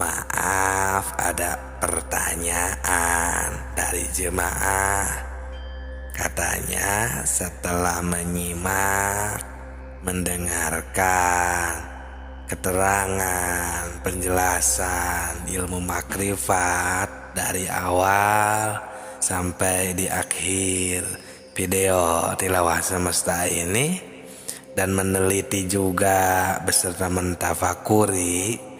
Maaf, ada pertanyaan dari jemaah. Katanya setelah menyimak, mendengarkan keterangan, penjelasan ilmu makrifat dari awal sampai di akhir video tilawah semesta ini, dan meneliti juga beserta mentafakuri.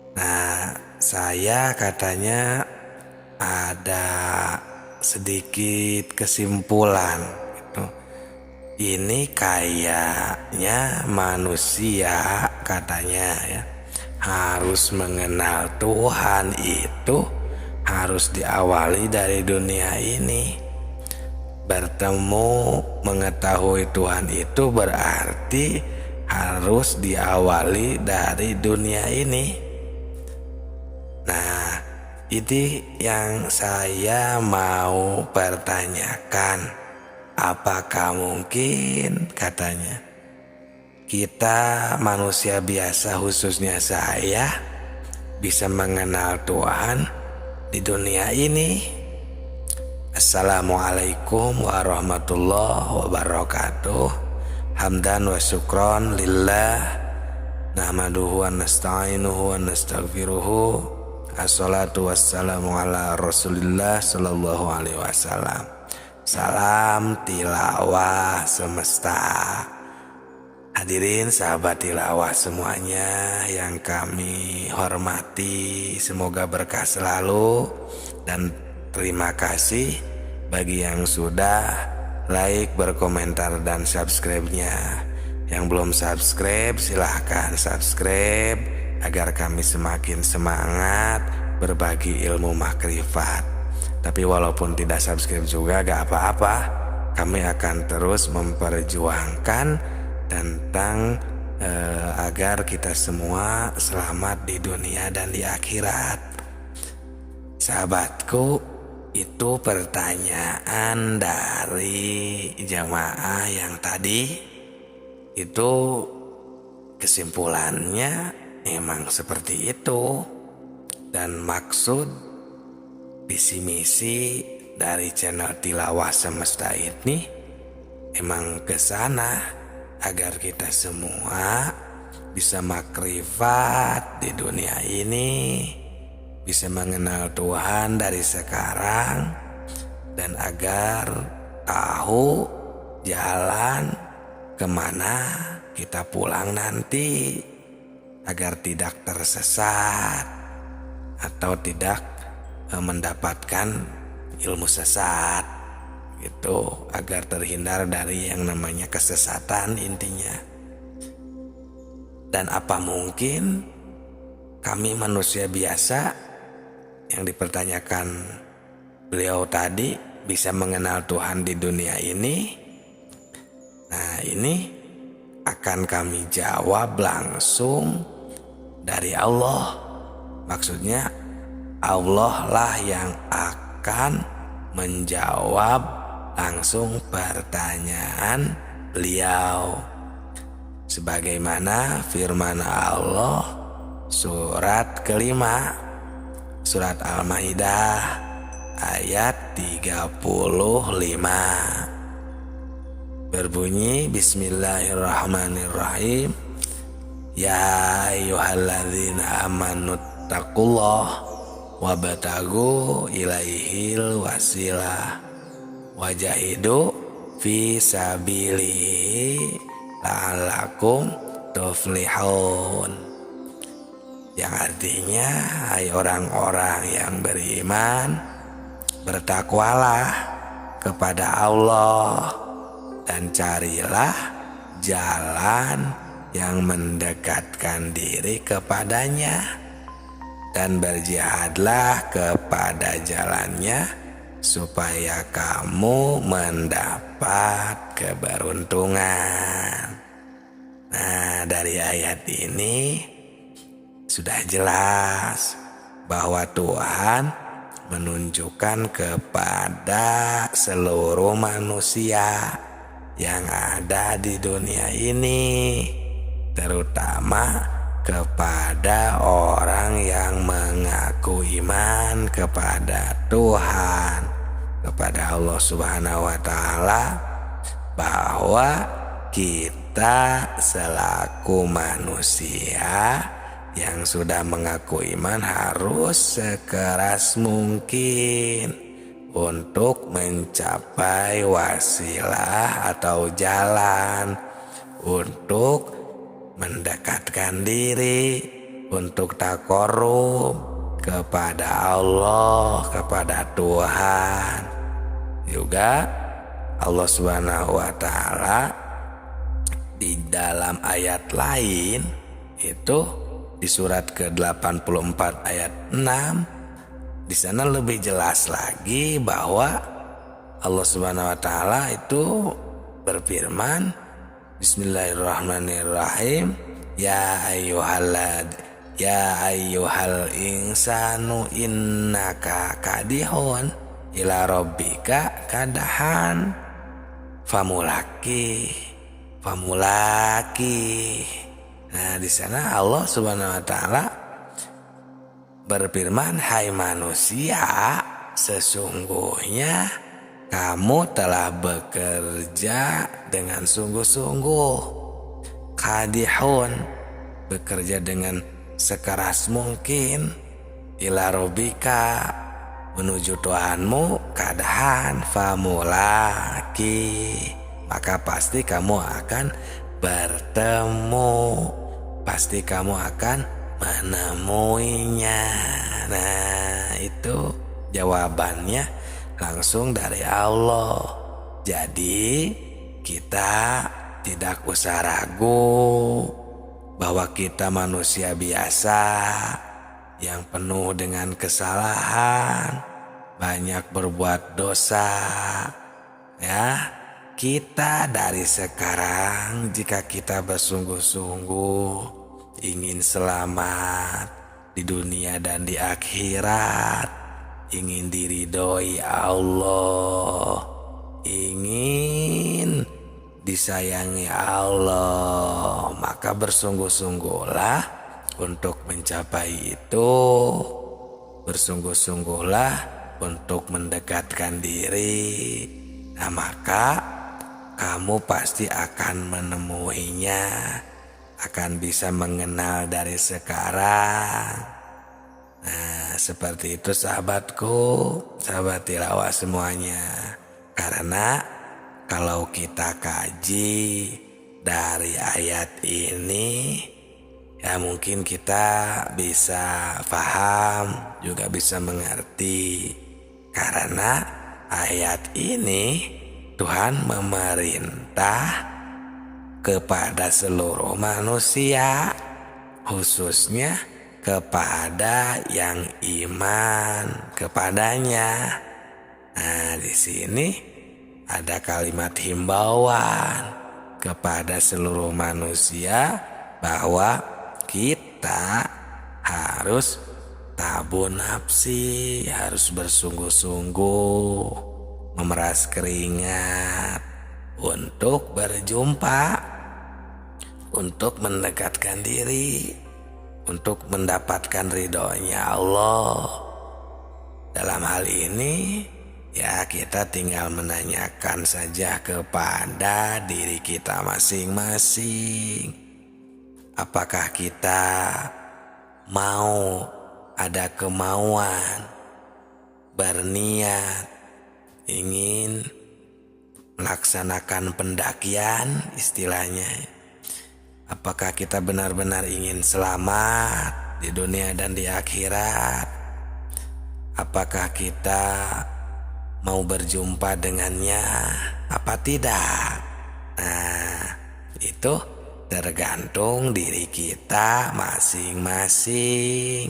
Nah, saya katanya ada sedikit kesimpulan gitu. Ini kayaknya manusia katanya ya harus mengenal Tuhan itu harus diawali dari dunia ini. Bertemu mengetahui Tuhan itu berarti harus diawali dari dunia ini. Nah, ini yang saya mau pertanyakan. Apakah mungkin katanya kita manusia biasa, khususnya saya, bisa mengenal Tuhan di dunia ini? Assalamualaikum warahmatullahi wabarakatuh. Hamdan wa syukron lillah, nahmaduhu wa nasta'inuhu wa nastaghfiruhu. Assalatu wassalamu ala rasulillah sallallahu alaihi wasallam. Salam tilawah semesta. Hadirin sahabat tilawah semuanya yang kami hormati, semoga berkah selalu. Dan terima kasih bagi yang sudah like, berkomentar, dan subscribe-nya. Yang belum subscribe silahkan subscribe agar kami semakin semangat berbagi ilmu makrifat. Tapi walaupun tidak subscribe juga gak apa-apa, kami akan terus memperjuangkan tentang agar kita semua selamat di dunia dan di akhirat. Sahabatku, itu pertanyaan dari jamaah yang tadi. Itu kesimpulannya emang seperti itu. Dan maksud visi misi dari channel Tilawah Semesta ini emang ke sana, agar kita semua bisa makrifat di dunia ini, bisa mengenal Tuhan dari sekarang, dan agar tahu jalan kemana kita pulang nanti, agar tidak tersesat atau tidak mendapatkan ilmu sesat gitu, agar terhindar dari yang namanya kesesatan intinya. Dan apa mungkin kami manusia biasa yang dipertanyakan beliau tadi bisa mengenal Tuhan di dunia ini? Nah, ini akan kami jawab langsung dari Allah. Maksudnya Allah lah yang akan menjawab langsung pertanyaan beliau, sebagaimana firman Allah surat kelima, surat Al-Maidah ayat 35, berbunyi Bismillahirrahmanirrahim. Ya ayyuhalladzina amanu taqullah wabtagu ilaihil wasilah wajahidu fi sabilihi la'allakum tuflihun. Yang artinya, hai orang-orang yang beriman, bertakwalah kepada Allah dan carilah jalan yang mendekatkan diri kepadanya, dan berjihadlah kepada jalannya supaya kamu mendapat keberuntungan. Nah, dari ayat ini sudah jelas bahwa Tuhan menunjukkan kepada seluruh manusia yang ada di dunia ini, terutama kepada orang orang yang mengaku iman kepada Tuhan, kepada Allah Subhanahu wa Ta'ala, bahwa kita selaku manusia yang sudah mengaku iman harus sekeras mungkin untuk mencapai wasilah atau jalan untuk mendekatkan diri, untuk taqarrub kepada Allah, kepada Tuhan. Juga Allah Subhanahu wa Ta'ala di dalam ayat lain itu di surat ke-84 ayat 6, di sana lebih jelas lagi bahwa Allah Subhanahu wa Ta'ala itu berfirman, Bismillahirrahmanirrahim, ya ayyuhal insanu innaka kadihun ila rabbika kadahan famulaki. Nah, di sana Allah Subhanahu wa Ta'ala berfirman, hai manusia, sesungguhnya kamu telah bekerja dengan sungguh-sungguh. Kadihun, bekerja dengan sekeras mungkin. Ila rabbika, menuju Tuhanmu. Kadahan, famulaki, maka pasti kamu akan bertemu, pasti kamu akan menemuinya. Nah, itu jawabannya langsung dari Allah. Jadi kita tidak usah ragu bahwa kita manusia biasa yang penuh dengan kesalahan, banyak berbuat dosa. Ya, kita dari sekarang jika kita bersungguh-sungguh ingin selamat di dunia dan di akhirat, ingin diridhoi Allah, ingin disayangi Allah, maka bersungguh-sungguhlah untuk mencapai itu. Bersungguh-sungguhlah untuk mendekatkan diri. Nah, maka kamu pasti akan menemuinya, akan bisa mengenal dari sekarang. Nah, seperti itu sahabatku, sahabat tilawah semuanya. Karena kalau kita kaji dari ayat ini, ya mungkin kita bisa paham, juga bisa mengerti. Karena ayat ini Tuhan memerintah kepada seluruh manusia, khususnya kepada yang iman kepadanya. Nah, di sini ada kalimat himbauan kepada seluruh manusia bahwa kita harus tabun nafsi, harus bersungguh-sungguh, memeras keringat untuk berjumpa, untuk mendekatkan diri, untuk mendapatkan ridhonya Allah. Dalam hal ini ya kita tinggal menanyakan saja kepada diri kita masing-masing, apakah kita mau, ada kemauan, berniat ingin melaksanakan pendakian istilahnya. Apakah kita benar-benar ingin selamat di dunia dan di akhirat? Apakah kita mau berjumpa dengannya apa tidak? Nah, itu tergantung diri kita masing-masing.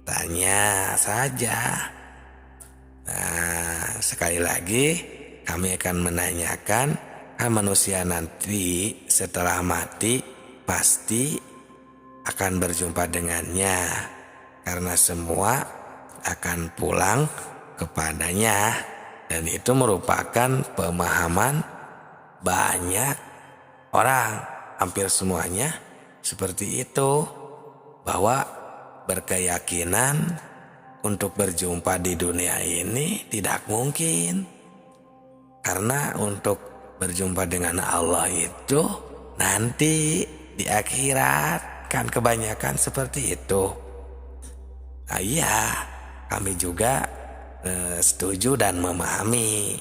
Tanya saja. Nah, sekali lagi kami akan menanyakan, manusia nanti setelah mati pasti akan berjumpa dengannya, karena semua akan pulang kepadanya. Dan itu merupakan pemahaman banyak orang, hampir semuanya seperti itu, bahwa berkeyakinan untuk berjumpa di dunia ini tidak mungkin. Karena untuk berjumpa dengan Allah itu nanti di akhirat, kan kebanyakan seperti itu. Nah iya, kami juga setuju dan memahami.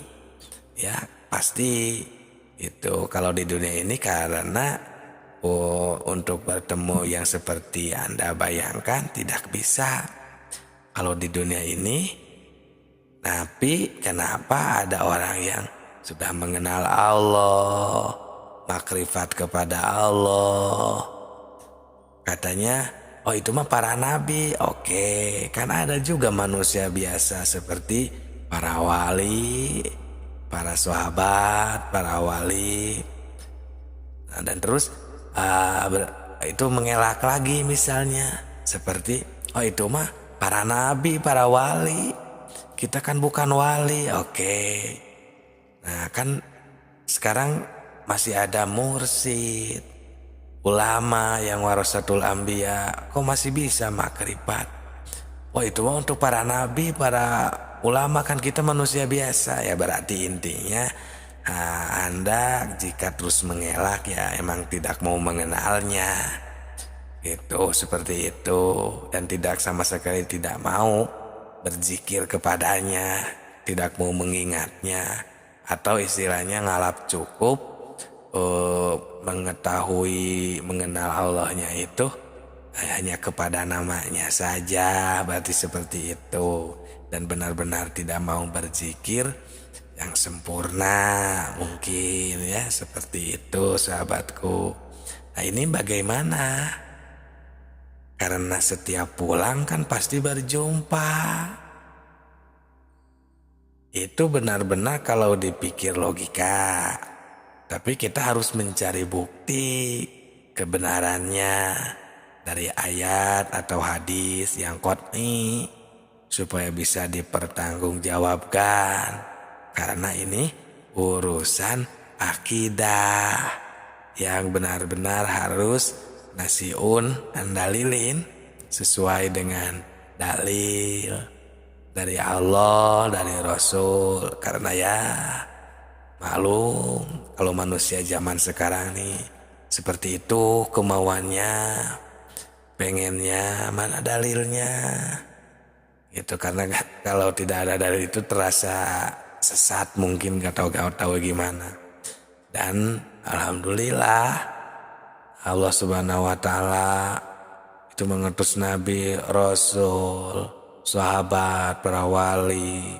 Ya pasti itu kalau di dunia ini karena untuk bertemu yang seperti Anda bayangkan tidak bisa kalau di dunia ini. Tapi kenapa ada orang yang sudah mengenal Allah, makrifat kepada Allah, katanya, oh itu mah para nabi. Oke, kan ada juga manusia biasa seperti para wali, para sahabat, para wali. Nah, dan terus itu mengelak lagi misalnya seperti, oh itu mah para nabi, para wali. Kita kan bukan wali. Oke. Nah kan sekarang masih ada mursyid, ulama yang warasatul anbiya, kok masih bisa makrifat? Oh itu mah untuk para nabi, para ulama, kan kita manusia biasa. Ya berarti intinya Anda jika terus mengelak ya emang tidak mau mengenalnya. Itu seperti itu, dan tidak sama sekali tidak mau berzikir kepadanya, tidak mau mengingatnya, atau istilahnya ngalap cukup mengetahui mengenal Allahnya itu hanya kepada namanya saja, berarti seperti itu, dan benar-benar tidak mau berzikir yang sempurna mungkin ya, seperti itu sahabatku. Nah ini bagaimana? Karena setiap pulang kan pasti berjumpa. Itu benar-benar kalau dipikir logika. Tapi kita harus mencari bukti kebenarannya dari ayat atau hadis yang qat'i supaya bisa dipertanggungjawabkan. Karena ini urusan akidah yang benar-benar harus nasiun dan dalilin sesuai dengan dalil dari Allah, dari Rasul. Karena ya maklum kalau manusia zaman sekarang nih seperti itu kemauannya, pengennya mana dalilnya gitu. Karena kalau tidak ada dalil itu terasa sesat mungkin, gak tahu gimana. Dan alhamdulillah Allah Subhanahu wa Ta'ala itu mengutus Nabi, Rasul, sahabat, para wali,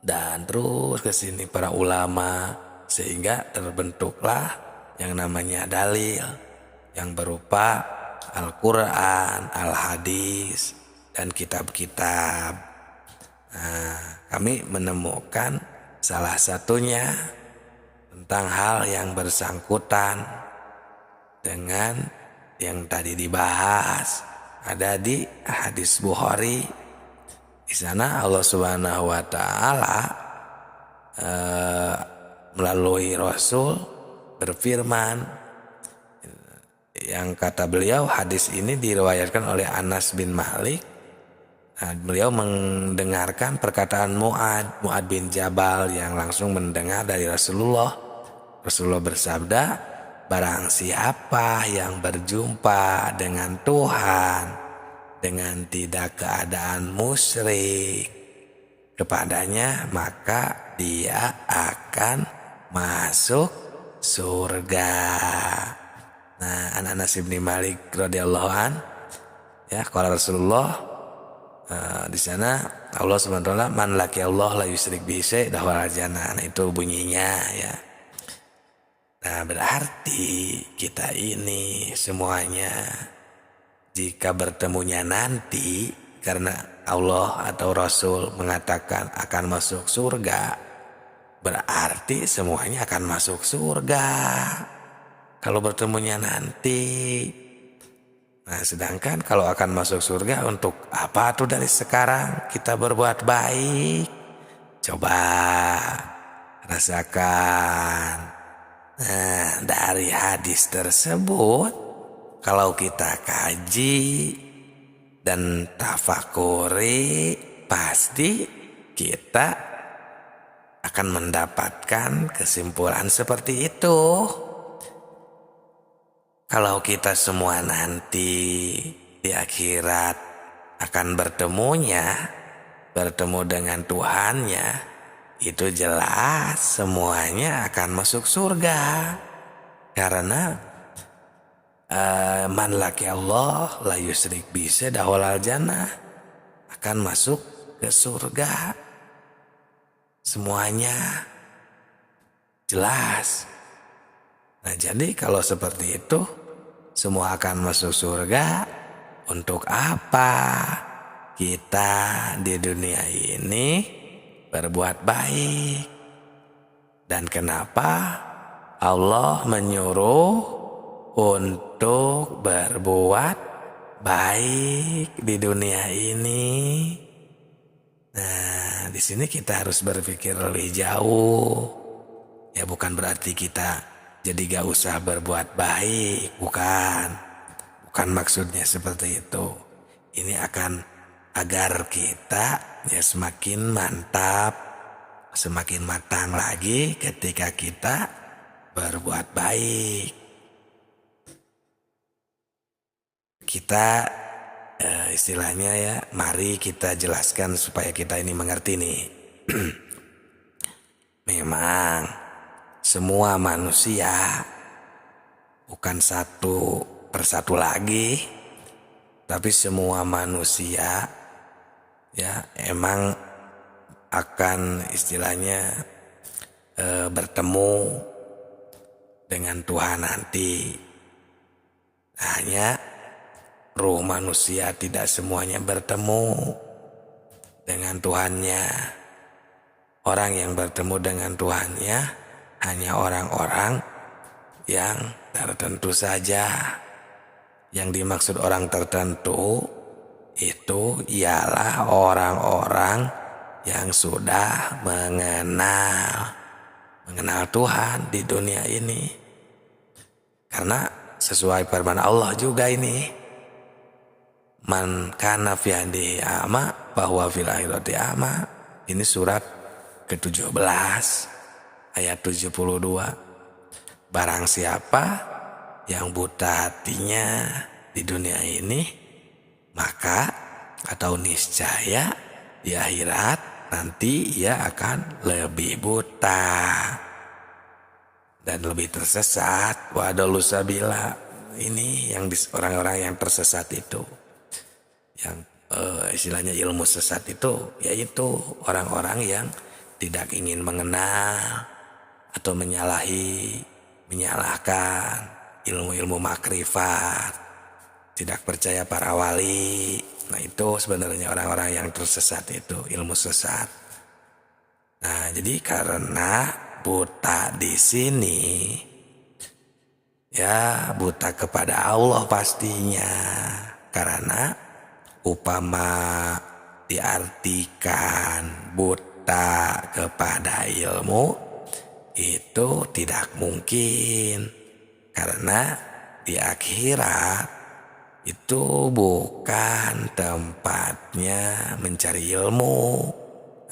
dan terus ke sini para ulama, sehingga terbentuklah yang namanya dalil yang berupa Al-Quran, Al-Hadis, dan kitab-kitab. Nah, kami menemukan salah satunya tentang hal yang bersangkutan dengan yang tadi dibahas, ada di hadis Bukhari. Di sana Allah Subhanahu wa Ta'ala melalui Rasul berfirman, yang kata beliau, hadis ini diriwayatkan oleh Anas bin Malik. Nah, beliau mendengarkan perkataan Mu'ad bin Jabal yang langsung mendengar dari Rasulullah. Rasulullah bersabda, barang siapa yang berjumpa dengan Tuhan dengan tidak keadaan musyrik kepadanya, maka dia akan masuk surga. Nah, Anas bin Malik radhiyallahu an, ya, qala Rasulullah, di sana Allah Subhanahu wa taala, man laki Allah la yusyrik bihi syai' dakhala jannah. Nah, itu bunyinya ya. Nah berarti kita ini semuanya jika bertemunya nanti karena Allah atau Rasul mengatakan akan masuk surga, berarti semuanya akan masuk surga kalau bertemunya nanti. Nah sedangkan kalau akan masuk surga, untuk apa tuh dari sekarang kita berbuat baik? Coba rasakan. Nah, dari hadis tersebut kalau kita kaji, dan tafakuri, pasti kita akan mendapatkan kesimpulan seperti itu. Kalau kita semua nanti di akhirat akan bertemu dengan Tuhannya, itu jelas semuanya akan masuk surga. Karena man laki Allah la yusrik bi dakhalal jannah, akan masuk ke surga. Semuanya jelas. Nah, jadi kalau seperti itu semua akan masuk surga, untuk apa kita di dunia ini berbuat baik? Dan kenapa Allah menyuruh untuk berbuat baik di dunia ini? Nah, di sini kita harus berpikir lebih jauh. Ya, bukan berarti kita jadi gak usah berbuat baik, bukan maksudnya seperti itu. Ini akan agar kita ya semakin mantap, semakin matang lagi ketika kita berbuat baik. Kita istilahnya ya, mari kita jelaskan supaya kita ini mengerti nih. Memang semua manusia bukan satu persatu lagi, tapi semua manusia ya emang akan istilahnya bertemu dengan Tuhan nanti. Hanya ruh manusia tidak semuanya bertemu dengan Tuhannya. Orang yang bertemu dengan Tuhannya hanya orang-orang yang tertentu saja. Yang dimaksud orang tertentu itu ialah orang-orang yang sudah mengenal Tuhan di dunia ini. Karena sesuai firman Allah juga ini, man kana fi hadihi a'ma bahwa fil akhirati a'ma. Ini surat ke-17 ayat 72. Barang siapa yang buta hatinya di dunia ini, maka atau niscaya di akhirat nanti ia akan lebih buta dan lebih tersesat. Wa adallu sabila. Ini yang orang-orang yang tersesat itu, yang istilahnya ilmu sesat itu, yaitu orang-orang yang tidak ingin mengenal atau menyalahkan ilmu-ilmu makrifat, tidak percaya para wali. Nah, itu sebenarnya orang-orang yang tersesat itu, ilmu sesat. Nah, jadi karena buta di sini, ya buta kepada Allah pastinya. Karena upama diartikan buta kepada ilmu, itu tidak mungkin. Karena di akhirat itu bukan tempatnya mencari ilmu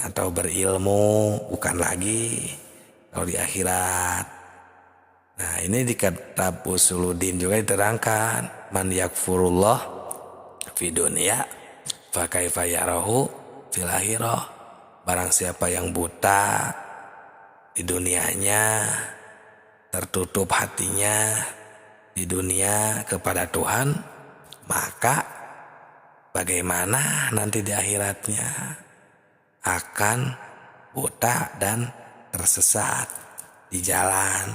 atau berilmu, bukan lagi kalau di akhirat. Nah, ini di kitab Usuluddin juga diterangkan, man yakfurullah fi dunya fa kaifa yarahu fil akhirah. Barang siapa yang buta di dunianya, tertutup hatinya di dunia kepada Tuhan, maka bagaimana nanti di akhiratnya? Akan buta dan tersesat di jalan.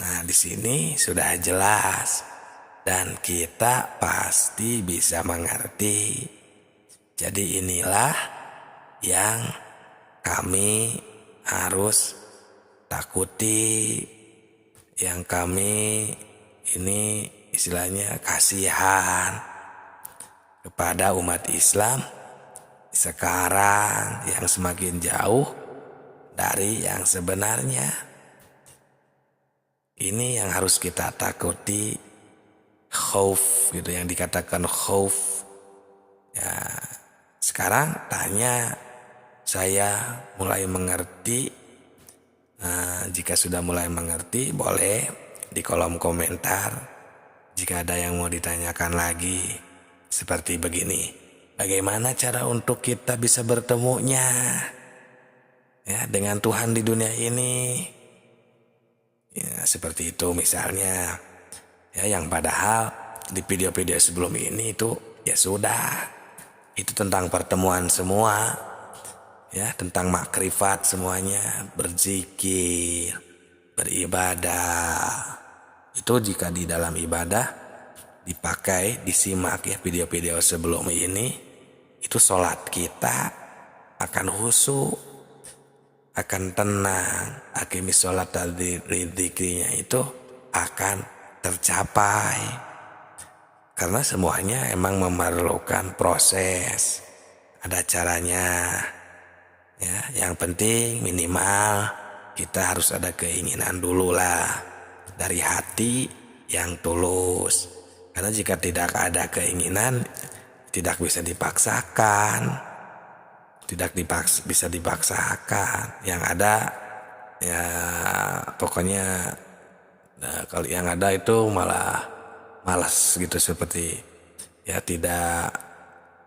Nah, di sini sudah jelas dan kita pasti bisa mengerti. Jadi inilah yang kami harus takuti, yang kami ini istilahnya kasihan kepada umat Islam sekarang yang semakin jauh dari yang sebenarnya. Ini yang harus kita takuti, khauf gitu, yang dikatakan khauf Ya, sekarang tanya, saya mulai mengerti. Nah, jika sudah mulai mengerti, boleh di kolom komentar. Jika ada yang mau ditanyakan lagi, seperti begini. Bagaimana cara untuk kita bisa bertemunya ya dengan Tuhan di dunia ini? Ya, seperti itu misalnya. Ya, yang padahal di video-video sebelum ini itu ya sudah. Itu tentang pertemuan semua. Ya, tentang makrifat semuanya, berzikir, beribadah. Itu jika di dalam ibadah dipakai, disimak ya video-video sebelum ini, itu sholat kita akan khusyuk, akan tenang, akimis sholat tadi rizkinya itu akan tercapai. Karena semuanya emang memerlukan proses, ada caranya. Ya, yang penting minimal kita harus ada keinginan dulu lah dari hati yang tulus. Karena jika tidak ada keinginan, tidak bisa dipaksakan, bisa dipaksakan. Yang ada ya pokoknya kalau yang ada itu malah malas gitu, seperti ya tidak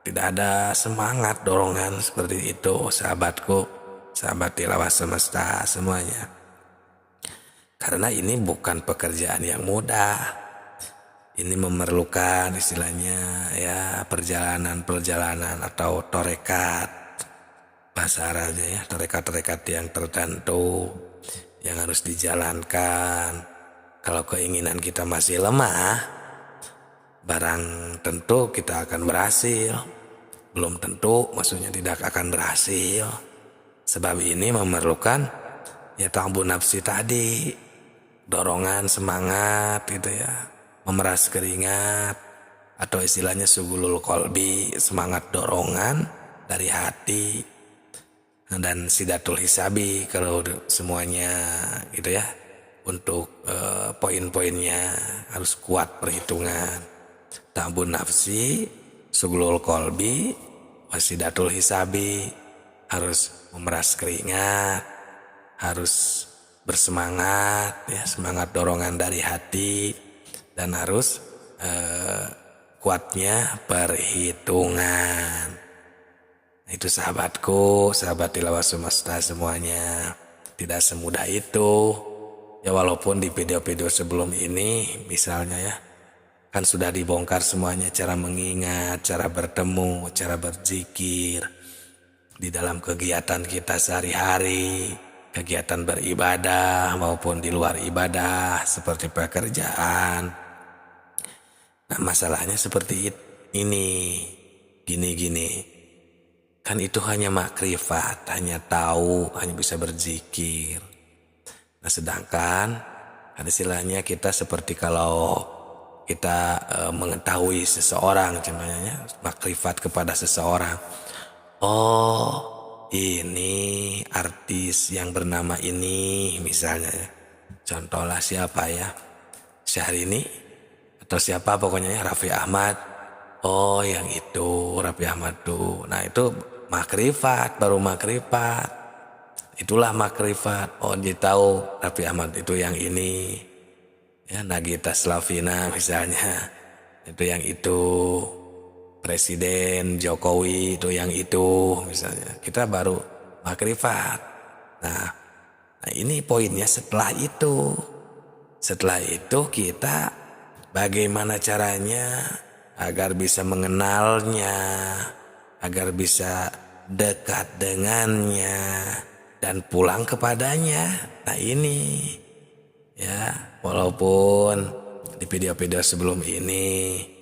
ada semangat, dorongan seperti itu, sahabatku, sahabat tilawah semesta semuanya. Karena ini bukan pekerjaan yang mudah. Ini memerlukan istilahnya ya perjalanan atau torekat. Bahasa Arabnya ya, torekat yang tertentu yang harus dijalankan. Kalau keinginan kita masih lemah, barang tentu kita akan berhasil. Belum tentu, maksudnya tidak akan berhasil. Sebab ini memerlukan ya ta'bu nafsi tadi, dorongan, semangat gitu ya, memeras keringat, atau istilahnya sugulul kolbi, semangat dorongan dari hati, dan sidatul hisabi kalau semuanya gitu ya. Untuk poin-poinnya harus kuat perhitungan. Ta'bu nafsi, sugulul kolbi, wasidatul hisabi, harus memeras keringat, harus bersemangat ya, semangat dorongan dari hati, dan harus kuatnya perhitungan. Itu sahabatku, sahabat tilawah semesta semuanya, tidak semudah itu ya. Walaupun di video-video sebelum ini misalnya ya, kan sudah dibongkar semuanya, cara mengingat, cara bertemu, cara berzikir di dalam kegiatan kita sehari-hari, kegiatan beribadah maupun di luar ibadah seperti pekerjaan. Nah, masalahnya seperti ini, gini. Kan itu hanya makrifat, hanya tahu, hanya bisa berzikir. Nah, sedangkan kan istilahnya kita seperti kalau kita mengetahui seseorang, contohnya makrifat kepada seseorang. Oh, ini artis yang bernama ini misalnya ya. Contohlah siapa ya, Syahrini atau siapa pokoknya ya, Raffi Ahmad. Oh, yang itu Raffi Ahmad tuh. Nah, itu makrifat, baru makrifat. Itulah makrifat. Oh, dia tahu Raffi Ahmad itu yang ini. Ya, Nagita Slavina misalnya, itu yang itu. Presiden Jokowi itu yang itu misalnya. Kita baru makrifat. Nah, ini poinnya setelah itu. Setelah itu kita bagaimana caranya agar bisa mengenalnya, agar bisa dekat dengannya dan pulang kepadanya. Nah, ini ya, walaupun di video-video sebelum ini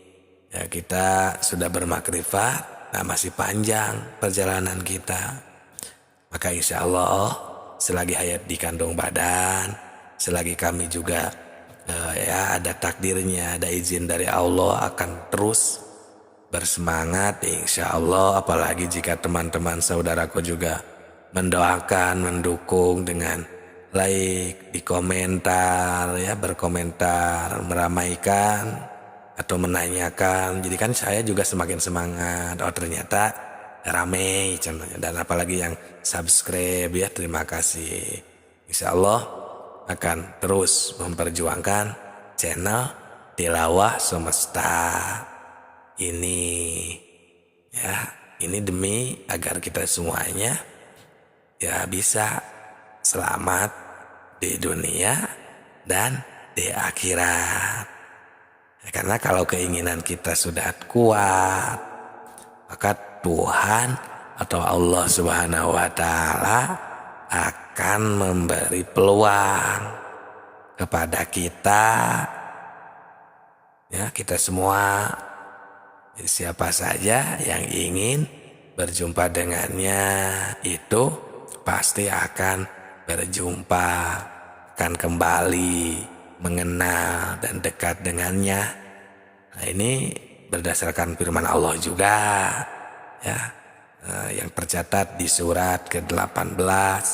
ya kita sudah bermakrifat, nah masih panjang perjalanan kita. Maka insya Allah selagi hayat di kandung badan, selagi kami juga ya ada takdirnya, ada izin dari Allah, akan terus bersemangat insya Allah. Apalagi jika teman-teman saudaraku juga mendoakan, mendukung dengan like, di komentar ya, berkomentar, meramaikan. atau menanyakan. Jadi kan saya juga semakin semangat. Oh ternyata rame contohnya. Dan apalagi yang subscribe ya, terima kasih. Insya Allah akan terus memperjuangkan channel Tilawah Semesta ini. Ya, ini demi agar kita semuanya ya bisa selamat di dunia dan di akhirat. Karena kalau keinginan kita sudah kuat, maka Tuhan atau Allah Subhanahu wa Ta'ala akan memberi peluang kepada kita, ya, kita semua, siapa saja yang ingin berjumpa dengannya itu pasti akan berjumpa, akan kembali mengenal dan dekat dengannya. Nah, ini berdasarkan firman Allah juga, ya, yang tercatat di surat ke-18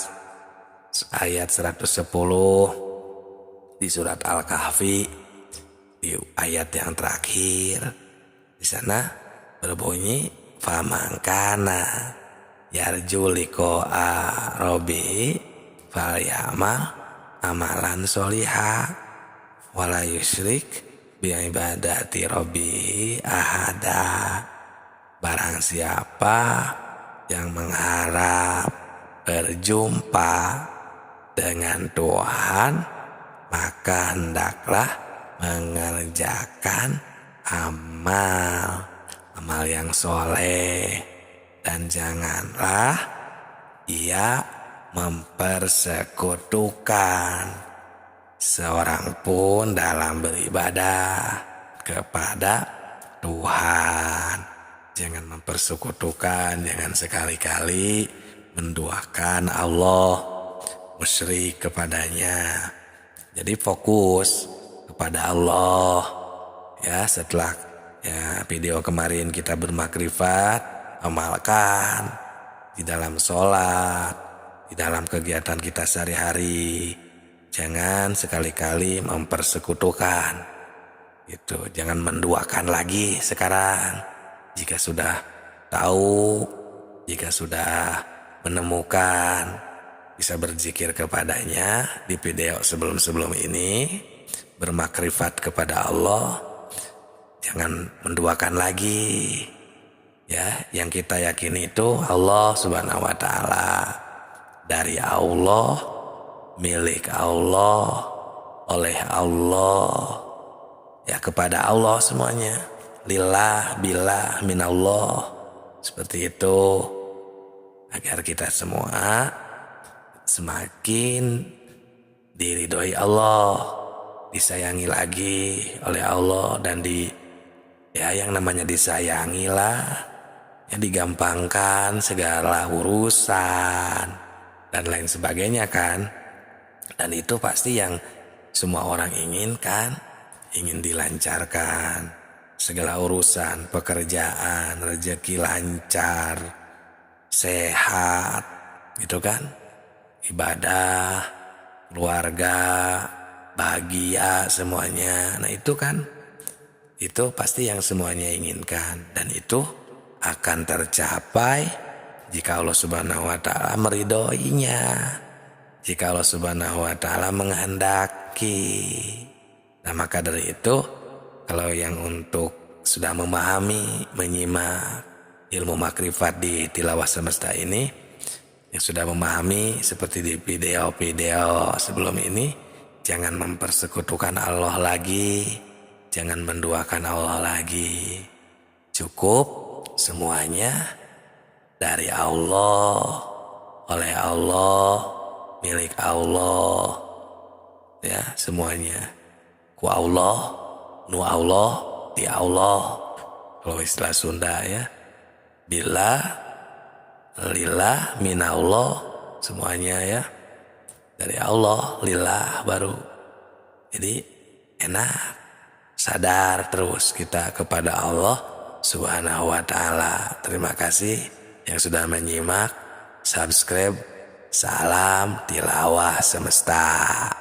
ayat 110 di surat Al-Kahfi, di ayat yang terakhir. Di sana berbunyi famangkana yarju liqa'a rabbi falyamal amalan sholihah wala yusyrik bi ibadati rabbi ahada. Barang siapa yang mengharap berjumpa dengan Tuhan, maka hendaklah mengerjakan amal yang soleh, dan janganlah ia mempersekutukan seorang pun dalam beribadah kepada Tuhan. Jangan mempersekutukan, jangan sekali-kali menduakan Allah, musyrik kepadanya. Jadi fokus kepada Allah, ya. Setelah ya video kemarin kita bermakrifat, amalkan di dalam sholat, di dalam kegiatan kita sehari-hari. Jangan sekali-kali mempersekutukan, gitu. Jangan menduakan lagi sekarang. Jika sudah tahu, jika sudah menemukan, bisa berzikir kepadanya di video sebelum-sebelum ini, bermakrifat kepada Allah. Jangan menduakan lagi, ya. Yang kita yakini itu Allah Subhanahu wa Ta'ala, dari Allah, milik Allah, oleh Allah, ya, kepada Allah semuanya. Lillah, billah, minallah. Seperti itu, agar kita semua semakin diridhoi Allah, disayangi lagi oleh Allah, dan yang namanya disayangi lah, ya, digampangkan segala urusan dan lain sebagainya kan. Dan itu pasti yang semua orang inginkan, ingin dilancarkan segala urusan, pekerjaan, rezeki lancar, sehat, gitu kan, ibadah, keluarga, bahagia semuanya. Nah itu kan, itu pasti yang semuanya inginkan, dan itu akan tercapai jika Allah Subhanahu wa Ta'ala meridhoinya, jika Allah Subhanahu wa Ta'ala menghendaki. Nah maka dari itu, kalau yang untuk sudah memahami, menyimak ilmu makrifat di Tilawah Semesta ini, yang sudah memahami seperti di video-video sebelum ini, jangan mempersekutukan Allah lagi, jangan menduakan Allah lagi. Cukup semuanya dari Allah, oleh Allah, milik Allah, ya, semuanya. Ku Allah, nu Allah, di Allah. Kalau istilah Sunda ya, billah, lillah, minallah, semuanya ya dari Allah, lillah baru. Jadi enak, sadar terus kita kepada Allah Subhanahu wa Ta'ala. Terima kasih yang sudah menyimak, subscribe. Salam Tilawah Semesta.